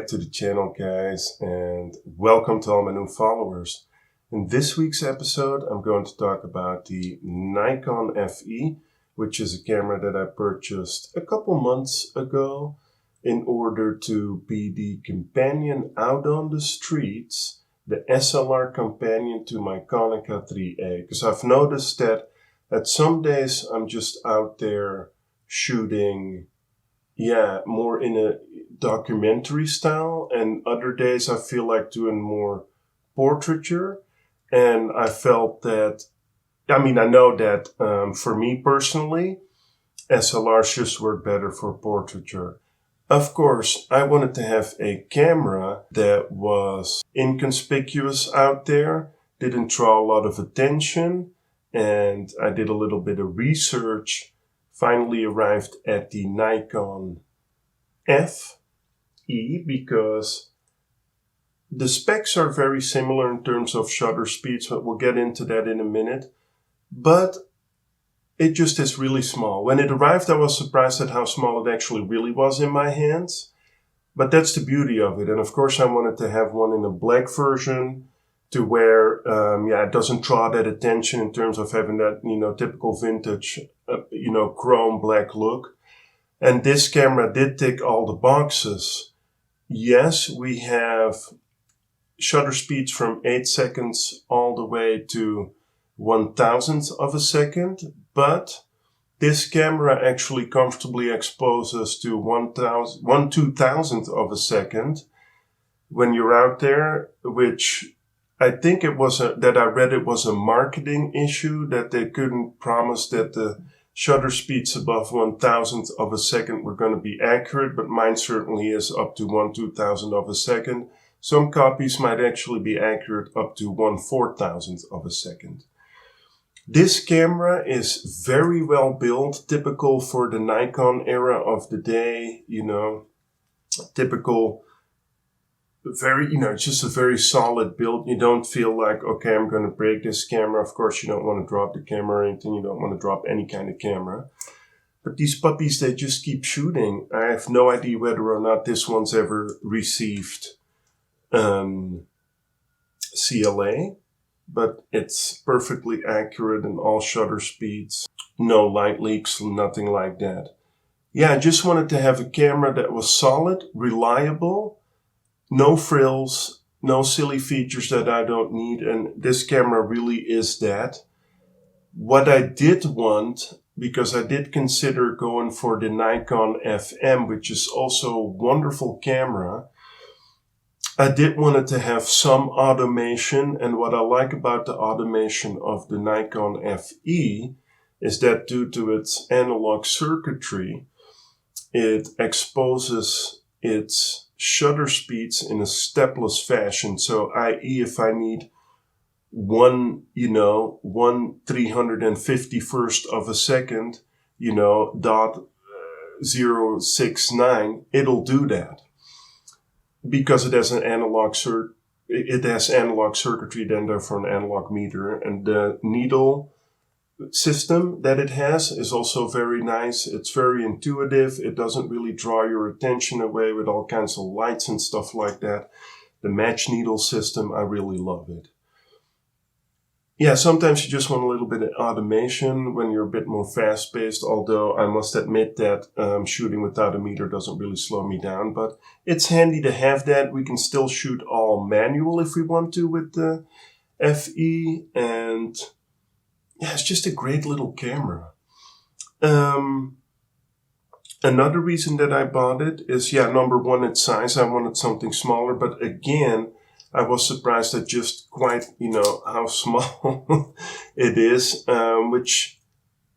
back to the channel, guys, and welcome to all my new followers. In this week's episode, I'm going to talk about the Nikon FE, which is a camera that I purchased a couple months ago in order to be the companion out on the streets, the SLR companion to my Konica IIIA. Because I've noticed that at some days I'm just out there shooting, more in a documentary style, and other days I feel like doing more portraiture. And I felt that, I know that for me personally, SLRs just work better for portraiture. Of course, I wanted to have a camera that was inconspicuous out there, didn't draw a lot of attention, and I did a little bit of research, finally arrived at the Nikon FE because the specs are very similar in terms of shutter speeds, but we'll get into that in a minute. But it just is really small. When it arrived, I was surprised at how small it actually really was in my hands. But that's the beauty of it. And of course, I wanted to have one in a black version to where, it doesn't draw that attention in terms of having that, typical vintage, chrome black look. And this camera did tick all the boxes. Yes, we have shutter speeds from 8 seconds all the way to 1/1000th of a second, but this camera actually comfortably exposes to 1/2000th of a second when you're out there, which I think it was that I read it was a marketing issue, that they couldn't promise that the shutter speeds above 1/1000th of a second were going to be accurate, but mine certainly is up to 1/2000th of a second. Some copies might actually be accurate up to 1/4000th of a second. This camera is very well built, typical for the Nikon era of the day, typical, it's just a very solid build. You don't feel like, okay, I'm going to break this camera. Of course, you don't want to drop the camera or anything. You don't want to drop any kind of camera. But these puppies, they just keep shooting. I have no idea whether or not this one's ever received CLA, but it's perfectly accurate in all shutter speeds. No light leaks, nothing like that. I just wanted to have a camera that was solid, reliable, no frills, no silly features that I don't need, and this camera really is that. What I did want, because I did consider going for the Nikon FM, which is also a wonderful camera, I did want it to have some automation, and what I like about the automation of the Nikon FE is that due to its analog circuitry, it exposes its shutter speeds in a stepless fashion. So, i.e., if I need one 351st of a second, .069, it'll do that. Because it has an analog circuitry then therefore an analog meter, and the needle system that it has is also very nice. It's very intuitive. It doesn't really draw your attention away with all kinds of lights and stuff like that. The match needle system, I really love it. Sometimes you just want a little bit of automation when you're a bit more fast-paced, although I must admit that shooting without a meter doesn't really slow me down, but it's handy to have that. We can still shoot all manual if we want to with the FE, and it's just a great little camera. Another reason that I bought it is, number one, its size. I wanted something smaller, but again, I was surprised at just quite, how small it is, which,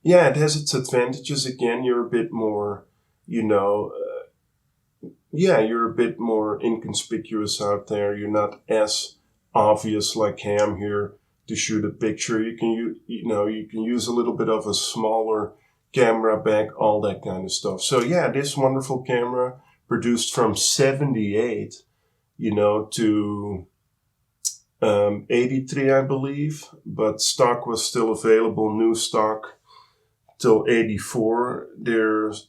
it has its advantages. Again, you're a bit more, you're a bit more inconspicuous out there. You're not as obvious like, hey, I'm here to shoot a picture. You can use a little bit of a smaller camera back, all that kind of stuff. So this wonderful camera produced from 78, to 83, I believe, but stock was still available, new stock, till 84.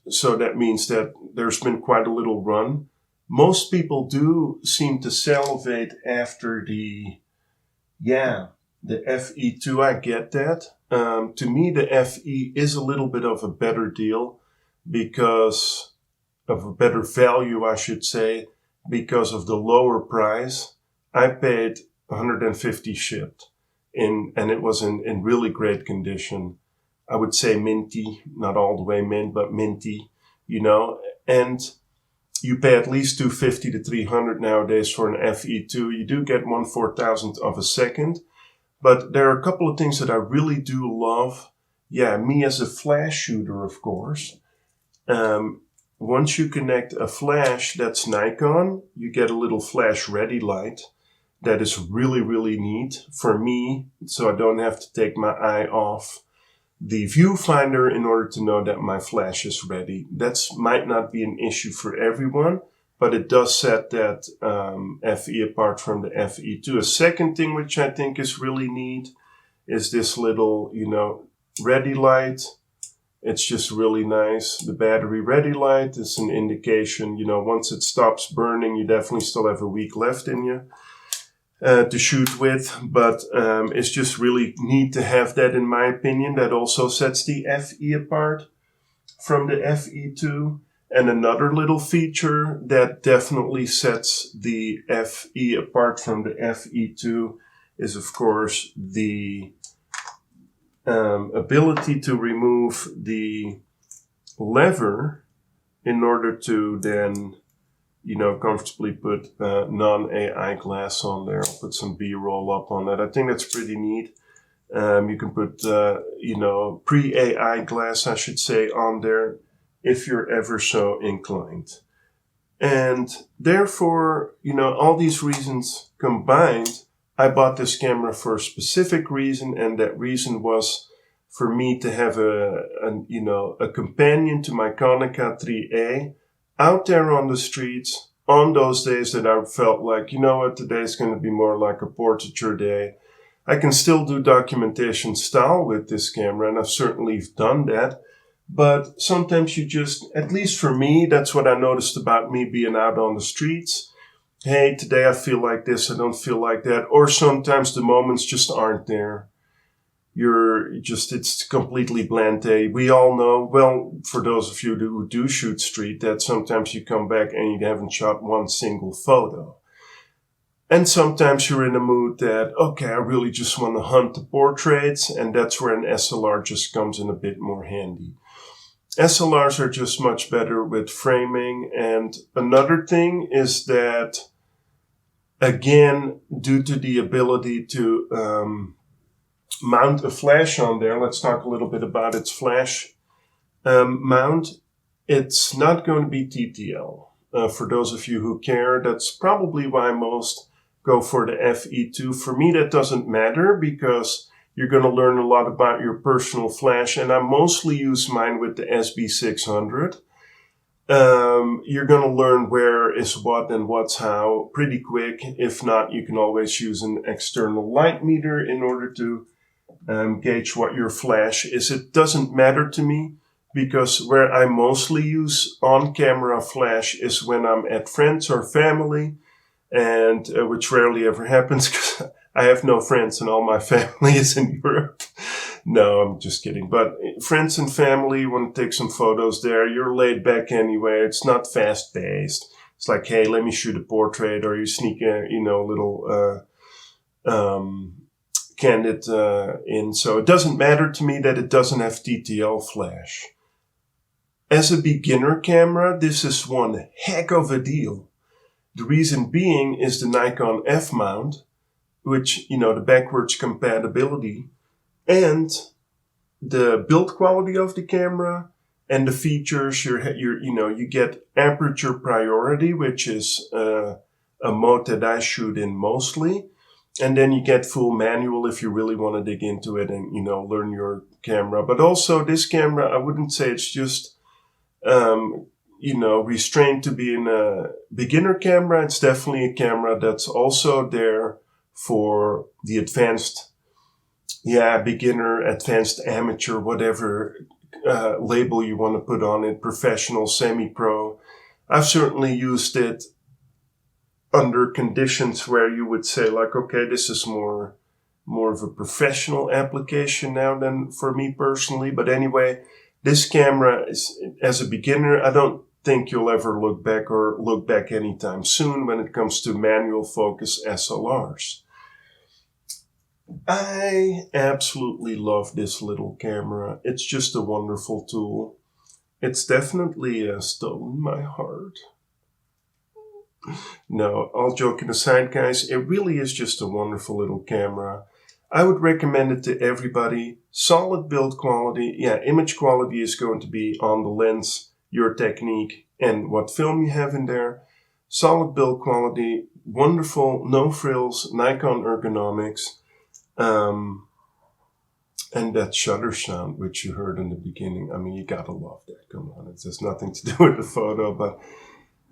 So that means that there's been quite a little run most people do seem to salivate after the FE2. I get that. To me, the FE is a little bit of a better deal because of a better value, I should say, because of the lower price. I paid $150 shipped, and it was in really great condition. I would say minty, not all the way mint, but minty, and you pay at least $250 to $300 nowadays for an FE2. You do get 1/4000th of a second, but there are a couple of things that I really do love. Yeah, me as a flash shooter, of course. Once you connect a flash that's Nikon, you get a little flash ready light. That is really, really neat for me, so I don't have to take my eye off the viewfinder in order to know that my flash is ready. That might not be an issue for everyone, but it does set that FE apart from the FE2. A second thing which I think is really neat is this little, ready light. It's just really nice. The battery ready light is an indication, once it stops burning, you definitely still have a week left in you to shoot with. But it's just really neat to have that, in my opinion. That also sets the FE apart from the FE2. And another little feature that definitely sets the FE apart from the FE2 is, of course, the ability to remove the lever in order to then, comfortably put non-AI glass on there. I'll put some B-roll up on that. I think that's pretty neat. You can put, pre-AI glass, I should say, on there if you're ever so inclined. And therefore, all these reasons combined, I bought this camera for a specific reason, and that reason was for me to have a companion to my Konica IIIA out there on the streets on those days that I felt like, today's going to be more like a portraiture day. I can still do documentation style with this camera, and I've certainly done that. But sometimes you just, at least for me, that's what I noticed about me being out on the streets. Hey, today I feel like this, I don't feel like that. Or sometimes the moments just aren't there. It's completely bland day. We all know, well, for those of you who do shoot street, that sometimes you come back and you haven't shot one single photo. And sometimes you're in a mood that, okay, I really just want to hunt the portraits, and that's where an SLR just comes in a bit more handy. SLRs are just much better with framing. And another thing is that, again, due to the ability to mount a flash on there, let's talk a little bit about its flash mount. It's not going to be TTL. For those of you who care, that's probably why most go for the FE2. For me, that doesn't matter because you're going to learn a lot about your personal flash, and I mostly use mine with the SB600. You're going to learn where is what and what's how pretty quick. If not, you can always use an external light meter in order to gauge what your flash is. It doesn't matter to me because where I mostly use on-camera flash is when I'm at friends or family, and which rarely ever happens because I have no friends and all my family is in Europe. No, I'm just kidding. But friends and family, you want to take some photos there. You're laid back anyway. It's not fast paced. It's like, hey, let me shoot a portrait, or you sneak a, little candid in. So it doesn't matter to me that it doesn't have TTL flash. As a beginner camera, this is one heck of a deal. The reason being is the Nikon F mount, which, the backwards compatibility, and the build quality of the camera and the features. You get aperture priority, which is a mode that I shoot in mostly. And then you get full manual if you really want to dig into it and, learn your camera. But also this camera, I wouldn't say it's just, restrained to being a beginner camera. It's definitely a camera that's also there for the advanced, beginner, advanced amateur, whatever label you want to put on it, professional, semi-pro. I've certainly used it under conditions where you would say like, okay, this is more of a professional application now than for me personally. But anyway, this camera is, as a beginner, I don't think you'll ever look back anytime soon when it comes to manual focus SLRs. I absolutely love this little camera. It's just a wonderful tool. It's definitely stolen my heart. No, all joking aside, guys, it really is just a wonderful little camera. I would recommend it to everybody. Solid build quality. Yeah, image quality is going to be on the lens, your technique, and what film you have in there. Solid build quality, wonderful, no frills, Nikon ergonomics, and that shutter sound, which you heard in the beginning. I mean, you gotta love that. Come on, it has nothing to do with the photo, but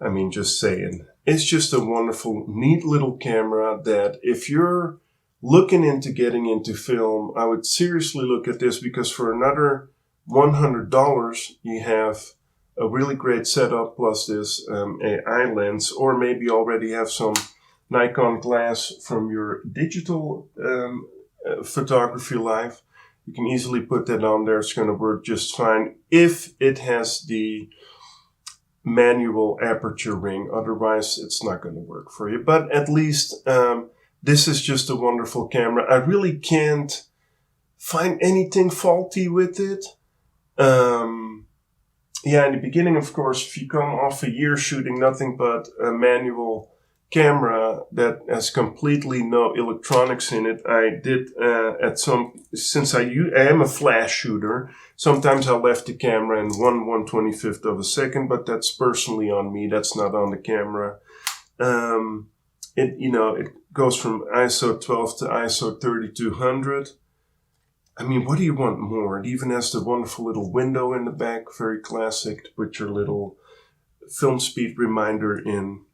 I mean, just saying. It's just a wonderful, neat little camera that if you're looking into getting into film, I would seriously look at this, because for another $100, you have a really great setup plus this AI lens, or maybe already have some Nikon glass from your digital photography life. You can easily put that on there. It's going to work just fine if it has the manual aperture ring. Otherwise, it's not going to work for you. But at least this is just a wonderful camera. I really can't find anything faulty with it. Yeah, in the beginning, of course, if you come off a year shooting nothing but a manual camera that has completely no electronics in it, I did since I am a flash shooter, sometimes I left the camera in 1/125th of a second, but that's personally on me. That's not on the camera. It goes from ISO 12 to ISO 3200. I mean, what do you want more? It even has the wonderful little window in the back, very classic, to put your little film speed reminder in.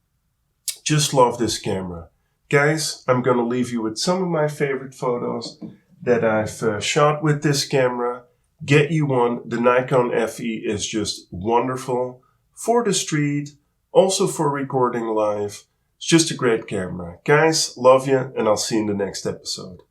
Just love this camera. Guys, I'm going to leave you with some of my favorite photos that I've shot with this camera. Get you one. The Nikon FE is just wonderful for the street, also for recording live. It's just a great camera. Guys, love you, and I'll see you in the next episode.